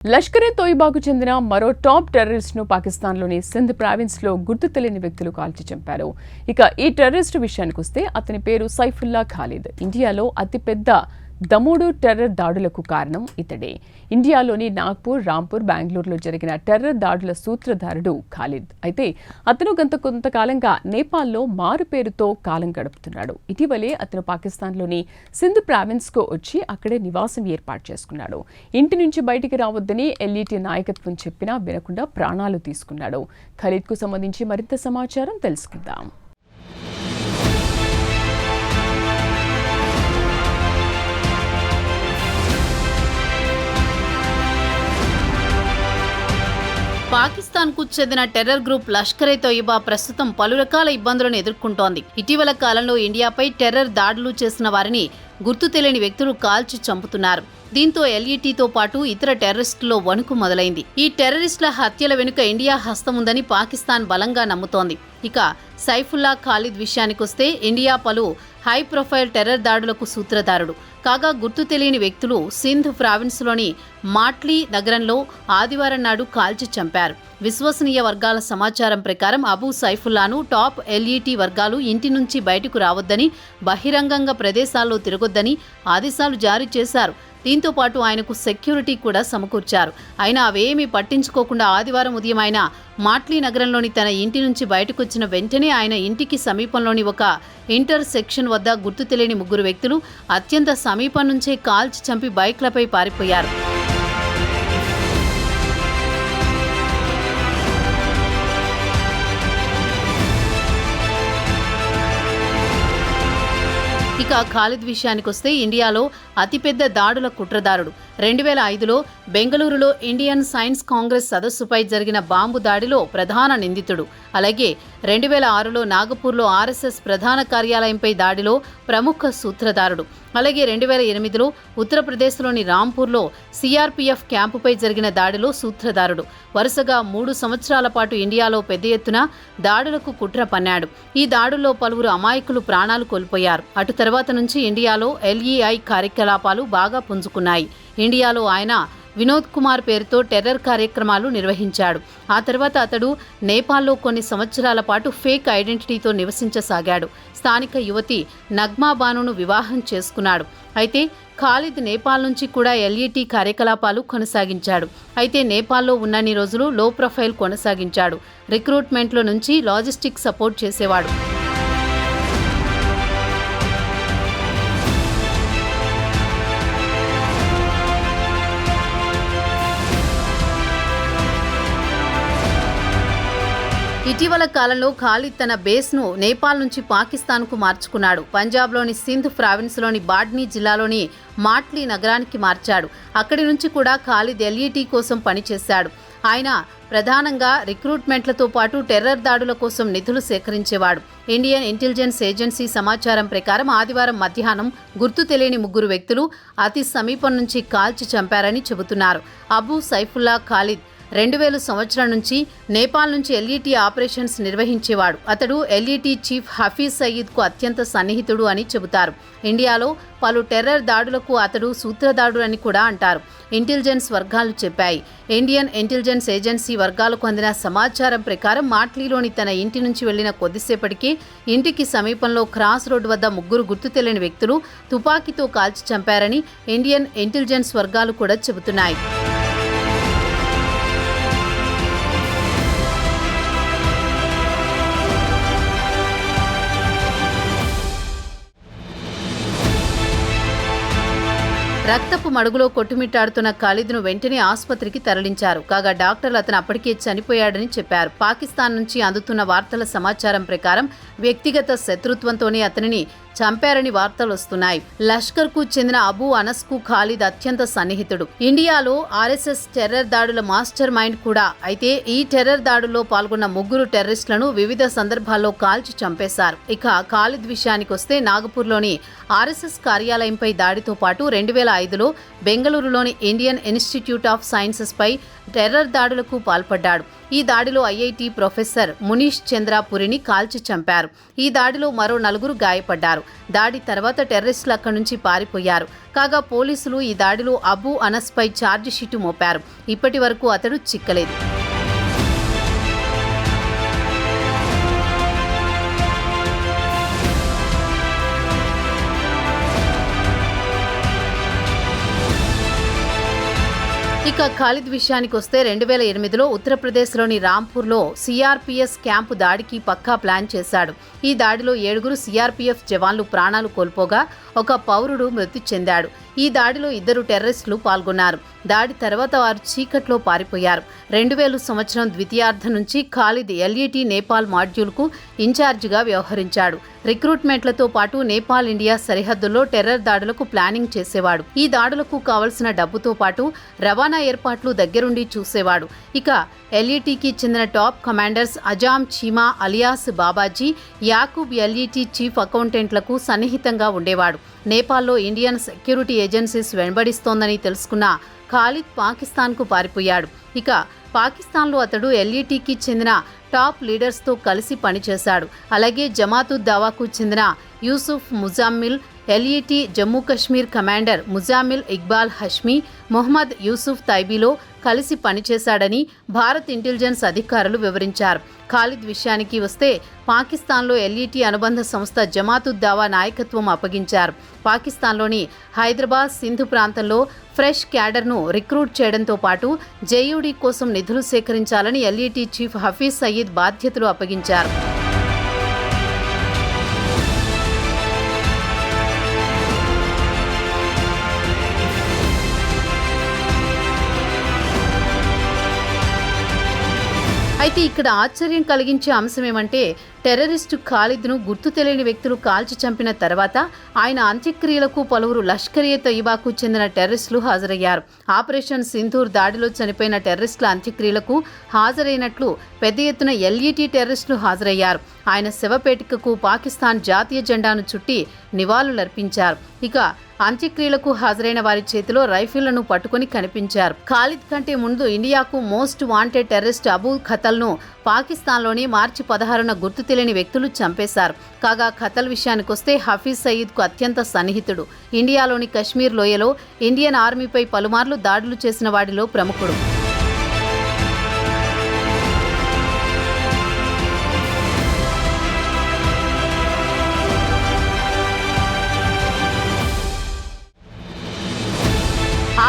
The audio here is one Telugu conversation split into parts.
లష్కర్-ఏ-తోయిబాకు చెందిన మరో టాప్ టెర్రరిస్ట్ను పాకిస్తాన్లోని సింధ్ ప్రావిన్స్లో గుర్తు తెలియని వ్యక్తులు కాల్చి చంపారు. ఇక ఈ టెర్రరిస్ట్ విషయానికొస్తే అతని పేరు సైఫుల్లా ఖాలిద్. ఇండియాలో అతిపెద్ద దమూడు టెర్రర్ దాడులకు కారణం ఇతడే. ఇండియాలోని నాగ్పూర్, రాంపూర్, బెంగళూరులో జరిగిన టెర్రర్ దాడుల సూత్రధారుడు ఖాలిద్. అయితే అతను కొంతకాలంగా నేపాల్లో మారు పేరుతో కాలం గడుపుతున్నాడు. ఇటీవలే అతను పాకిస్తాన్లోని సింధ్ ప్రావిన్స్కు వచ్చి అక్కడే నివాసం ఏర్పాటు చేసుకున్నాడు. ఇంటి నుంచి బయటికి రావద్దని ఎల్ఈటీ నాయకత్వం చెప్పినా వినకుండా ప్రాణాలు తీసుకున్నాడు. ఖాలిద్కు సంబంధించి మరింత సమాచారం తెలుసుకుందాం. పాకిస్తాన్కు చెందిన టెర్రర్ గ్రూప్ లష్కర్-ఏ-తోయిబా ప్రస్తుతం పలు రకాల ఇబ్బందులను ఎదుర్కొంటోంది. ఇటీవల కాలంలో ఇండియాపై టెర్రర్ దాడులు చేసిన వారిని గుర్తు తెలియని వ్యక్తులు కాల్చి చంపుతున్నారు. దీంతో ఎల్ఈటీతో పాటు ఇతర టెర్రరిస్టుల్లో వణుకు మొదలైంది. ఈ టెర్రరిస్టుల హత్యల వెనుక ఇండియా హస్తముందని పాకిస్తాన్ బలంగా నమ్ముతోంది. ఇక సైఫుల్లా ఖాలిద్ విషయానికొస్తే ఇండియా పలు హై ప్రొఫైల్ టెర్రర్ దాడులకు సూత్రధారుడు. కాగా గుర్తు తెలియని వ్యక్తులు సింధ్ ప్రావిన్స్లోని మాట్లీ నగరంలో ఆదివారం నాడు కాల్చి చంపారు. విశ్వసనీయ వర్గాల సమాచారం ప్రకారం అబూ సైఫుల్లాను టాప్ ఎల్ఈటీ వర్గాలు ఇంటి నుంచి బయటకు రావద్దని, బహిరంగంగా ప్రదేశాల్లో తిరగొద్దని ఆదేశాలు జారీ చేశారు. దీంతో పాటు ఆయనకు సెక్యూరిటీ కూడా సమకూర్చారు. అయినా అవేమీ పట్టించుకోకుండా ఆదివారం ఉదయం ఆయన మాట్లీ నగరంలోని తన ఇంటి నుంచి బయటకొచ్చిన వెంటనే ఆయన ఇంటికి సమీపంలోని ఒక ఇంటర్ సెక్షన్ వద్ద గుర్తు తెలియని ముగ్గురు వ్యక్తులు అత్యంత సమీపం నుంచే కాల్చి చంపి బైక్లపై పారిపోయారు. ఇక ఖాలిద్ విషయానికొస్తే ఇండియాలో అతిపెద్ద దాడుల కుట్రదారుడు. 2005లో బెంగళూరులో ఇండియన్ సైన్స్ కాంగ్రెస్ సదస్సుపై జరిగిన బాంబు దాడిలో ప్రధాన నిందితుడు. అలాగే 2006లో నాగపూర్లో ఆర్ఎస్ఎస్ ప్రధాన కార్యాలయంపై దాడిలో ప్రముఖ సూత్రధారుడు. అలాగే 2008లో ఉత్తరప్రదేశ్లోని రాంపూర్లో సిఆర్పీఎఫ్ క్యాంపుపై జరిగిన దాడిలో సూత్రధారుడు. వరుసగా 3 సంవత్సరాల పాటు ఇండియాలో పెద్ద ఎత్తున దాడులకు కుట్ర పన్నాడు. ఈ దాడుల్లో పలువురు అమాయకులు ప్రాణాలు కోల్పోయారు. అటు తర్వాత నుంచి ఇండియాలో ఎల్ఈఐ కార్యకలాపాలు బాగా పుంజుకున్నాయి. ఇండియాలో ఆయన వినోద్ కుమార్ పేరుతో టెర్రర్ కార్యక్రమాలు నిర్వహించాడు. ఆ తర్వాత అతడు నేపాల్లో కొన్ని సంవత్సరాల పాటు ఫేక్ ఐడెంటిటీతో నివసించసాగాడు. స్థానిక యువతి నగ్మా బానును వివాహం చేసుకున్నాడు. అయితే ఖాలిద్ నేపాల్ నుంచి కూడా ఎల్ఈటీ కార్యకలాపాలు కొనసాగించాడు. అయితే నేపాల్లో ఉన్నన్ని రోజులు లో ప్రొఫైల్ కొనసాగించాడు. రిక్రూట్మెంట్లో నుంచి లాజిస్టిక్ సపోర్ట్ చేసేవాడు. ఇటీవల కాలంలో ఖాలిద్ తన బేస్ను నేపాల్ నుంచి పాకిస్తాన్కు మార్చుకున్నాడు. పంజాబ్లోని సింధ్ ప్రావిన్స్లోని బాడ్నీ జిల్లాలోని మాట్లీ నగరానికి మార్చాడు. అక్కడి నుంచి కూడా ఖాలిద్ ఎల్ఈటీ కోసం పనిచేశాడు. ఆయన ప్రధానంగా రిక్రూట్మెంట్లతో పాటు టెర్రర్ దాడుల కోసం నిధులు సేకరించేవాడు. ఇండియన్ ఇంటెలిజెన్స్ ఏజెన్సీ సమాచారం ప్రకారం ఆదివారం మధ్యాహ్నం గుర్తు తెలియని ముగ్గురు వ్యక్తులు అతి సమీపం నుంచి కాల్చి చంపారని చెబుతున్నారు. అబూ సైఫుల్లా ఖాలిద్ 2000 సంవత్సరం నుంచి నేపాల్ నుంచి ఎల్ఈటీ ఆపరేషన్స్ నిర్వహించేవాడు. అతడు ఎల్ఈటీ చీఫ్ హఫీజ్ సయీద్కు అత్యంత సన్నిహితుడు అని చెబుతారు. ఇండియాలో పలు టెర్రర్ దాడులకు అతడు సూత్రధారుడు అని కూడా అంటారు. ఇంటెలిజెన్స్ వర్గాలు చెప్పాయి. ఇండియన్ ఇంటెలిజెన్స్ ఏజెన్సీ వర్గాలకు అందిన సమాచారం ప్రకారం మాట్లీలోని తన ఇంటి నుంచి వెళ్లిన కొద్దిసేపటికి ఇంటికి సమీపంలో క్రాస్ రోడ్ వద్ద ముగ్గురు గుర్తు తెలియని వ్యక్తులు తుపాకీతో కాల్చి చంపారని ఇండియన్ ఇంటెలిజెన్స్ వర్గాలు కూడా చెబుతున్నాయి. రక్తపు మడుగులో కొట్టుమిట్టాడుతున్న ఖాలిద్ను వెంటనే ఆసుపత్రికి తరలించారు. కాగా డాక్టర్లు అతను అప్పటికే చనిపోయాడని చెప్పారు. పాకిస్తాన్ నుంచి అందుతున్న వార్తల సమాచారం ప్రకారం వ్యక్తిగత శత్రుత్వంతోనే అతనిని చంపారని వార్తలు వస్తున్నాయి. లష్కర్కు చెందిన అబూ అనస్కు ఖాలిద్ అత్యంత సన్నిహితుడు. ఇండియాలో ఆర్ఎస్ఎస్ టెర్రర్ దాడుల మాస్టర్ మైండ్ కూడా. అయితే ఈ టెర్రర్ దాడుల్లో పాల్గొన్న ముగ్గురు టెర్రరిస్టులను వివిధ సందర్భాల్లో కాల్చి చంపేశారు. ఇక ఖాలిద్ విషయానికొస్తే నాగపూర్లోని ఆర్ఎస్ఎస్ కార్యాలయంపై దాడితో పాటు 2005లో బెంగళూరులోని ఇండియన్ ఇన్స్టిట్యూట్ ఆఫ్ సైన్సెస్ పై టెర్రర్ దాడులకు పాల్పడ్డాడు. ఈ దాడిలో ఐఐటి ప్రొఫెసర్ మునీష్ చంద్ర పురిని కాల్చి చంపారు. ఈ దాడిలో మరో 4 గాయపడ్డారు. దాడి తర్వాత టెర్రరిస్టులు అక్కడి నుంచి పారిపోయారు. కాగా పోలీసులు ఈ దాడిలో అబూ అనస్పై ఛార్జిషీటు మోపారు. ఇప్పటి వరకు అతడు చిక్కలేదు. ఇక ఖాలిద్ విషయానికి వస్తే 2008లో ఉత్తరప్రదేశ్లోని రాంపూర్లో సిఆర్పీఎఫ్ క్యాంపు దాడికి పక్కా ప్లాన్ చేశాడు. ఈ దాడిలో 7 సిఆర్పీఎఫ్ జవాన్లు ప్రాణాలు కోల్పోగా ఒక పౌరుడు మృతి చెందాడు. ఈ దాడిలో 2 టెర్రరిస్టులు పాల్గొన్నారు. దాడి తర్వాత వారు చీకట్లో పారిపోయారు. 2000 సంవత్సరం ద్వితీయార్థం నుంచి ఖాలిద్ ఎల్ఈటీ నేపాల్ మాడ్యూల్కు ఇన్ఛార్జిగా వ్యవహరించాడు. రిక్రూట్మెంట్లతో పాటు నేపాల్ ఇండియా సరిహద్దుల్లో టెర్రర్ దాడులకు ప్లానింగ్ చేసేవాడు. ఈ దాడులకు కావలసిన డబ్బుతో పాటు రవాణా ఏర్పాట్లు దగ్గరుండి చూసేవాడు. ఇక ఎల్ఈటీకి చెందిన top commanders Azam Cheema alias Babaji, Yakub LeT chief అకౌంటెంట్లకు సన్నిహితంగా ఉండేవాడు. నేపాల్లో ఇండియన్ సెక్యూరిటీ ఏజెన్సీస్ వెంబడిస్తోందని తెలుసుకున్న ఖాలిద్ పాకిస్తాన్కు పారిపోయాడు. ఇక పాకిస్తాన్లో అతడు ఎల్ఈటీకి చెందిన టాప్ లీడర్స్తో కలిసి పనిచేశాడు. అలాగే జమాతుద్ దావాకు చెందిన యూసుఫ్ ముజామ్మిల్, ఎల్ఈటీ జమ్మూ కశ్మీర్ కమాండర్ ముజామిల్ ఇక్బాల్ హష్మీ, మొహమ్మద్ యూసుఫ్ తైబీలో కలిసి పనిచేశాడని భారత్ ఇంటెలిజెన్స్ అధికారులు వివరించారు. ఖాలిద్ విషయానికి వస్తే పాకిస్తాన్లో ఎల్ఈటీ అనుబంధ సంస్థ జమాతుద్ దావా నాయకత్వం అప్పగించారు. పాకిస్తాన్లోని హైదరాబాద్, సింధు ప్రాంతంలో ఫ్రెష్ క్యాడర్ను రిక్రూట్ చేయడంతో పాటు జేయూడీ కోసం నిధులు సేకరించాలని ఎల్ఈటీ చీఫ్ హఫీజ్ సయీద్ బాధ్యతలు అప్పగించారు. అయితే ఇక్కడ ఆశ్చర్యం కలిగించే అంశం ఏమంటే టెర్రరిస్టు ఖాలిద్ను గుర్తు తెలియని వ్యక్తులు కాల్చి చంపిన తర్వాత ఆయన అంత్యక్రియలకు పలువురు లష్కర్-ఏ తొయిబాకు చెందిన టెర్రరిస్టులు హాజరయ్యారు. ఆపరేషన్ సింధూర్ దాడిలో చనిపోయిన టెర్రరిస్టుల అంత్యక్రియలకు హాజరైనట్లు పెద్ద ఎత్తున ఎల్ఈటీ టెర్రరిస్టులు హాజరయ్యారు. ఆయన శవపేటికకు పాకిస్తాన్ జాతీయ జెండాను చుట్టి నివాళులర్పించారు. ఇక అంత్యక్రియలకు హాజరైన వారి చేతిలో రైఫిళ్లను పట్టుకుని కనిపించారు. ఖాలిద్ కంటే ముందు ఇండియాకు మోస్ట్ వాంటెడ్ టెర్రరిస్ట్ అబూ ఖతల్ను పాకిస్తాన్లోని మార్చి 16న గుర్తు తెలియని వ్యక్తులు చంపేశారు. కాగా ఖతల్ విషయానికొస్తే హఫీజ్ సయీద్కు అత్యంత సన్నిహితుడు. ఇండియాలోని కశ్మీర్ లోయలో ఇండియన్ ఆర్మీపై పలుమార్లు దాడులు చేసిన వాడిలో ప్రముఖుడు.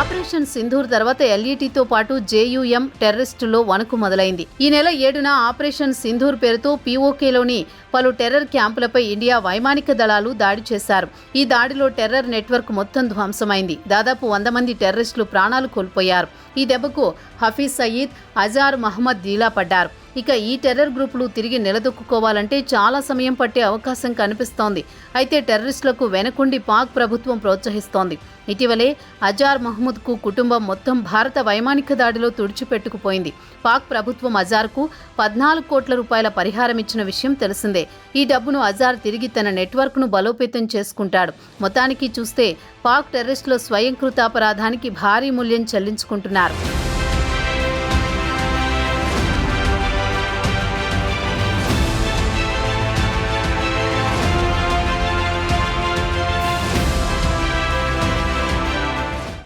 ఆపరేషన్ సింధూర్ తర్వాత ఎల్ఈటీతో పాటు జేయూఎం టెర్రరిస్టుల్లో వణుకు మొదలైంది. ఈ నెల 7న ఆపరేషన్ సింధూర్ పేరుతో పీఓకేలోని పలు టెర్రర్ క్యాంపులపై ఇండియా వైమానిక దళాలు దాడి చేశారు. ఈ దాడిలో టెర్రర్ నెట్వర్క్ మొత్తం ధ్వంసమైంది. దాదాపు 100 మంది టెర్రరిస్టులు ప్రాణాలు కోల్పోయారు. ఈ దెబ్బకు హఫీజ్ సయీద్, అజార్ మహమ్మద్ దీలా పడ్డారు. ఇక ఈ టెర్రర్ గ్రూపులు తిరిగి నిలదొక్కుకోవాలంటే చాలా సమయం పట్టే అవకాశం కనిపిస్తోంది. అయితే టెర్రరిస్టులకు వెనకుండి పాక్ ప్రభుత్వం ప్రోత్సహిస్తోంది. ఇటీవలే అజార్ మహ్మూద్కు కుటుంబం మొత్తం భారత వైమానిక దాడిలో తుడిచిపెట్టుకుపోయింది. పాక్ ప్రభుత్వం అజార్కు 14 కోట్ల రూపాయల పరిహారం ఇచ్చిన విషయం తెలిసిందే. ఈ డబ్బును అజార్ తిరిగి తన నెట్వర్క్ను బలోపేతం చేసుకుంటాడు. మొత్తానికి చూస్తే పాక్ టెర్రరిస్టుల స్వయంకృతాపరాధానికి భారీ మూల్యం చెల్లించుకుంటున్నారు.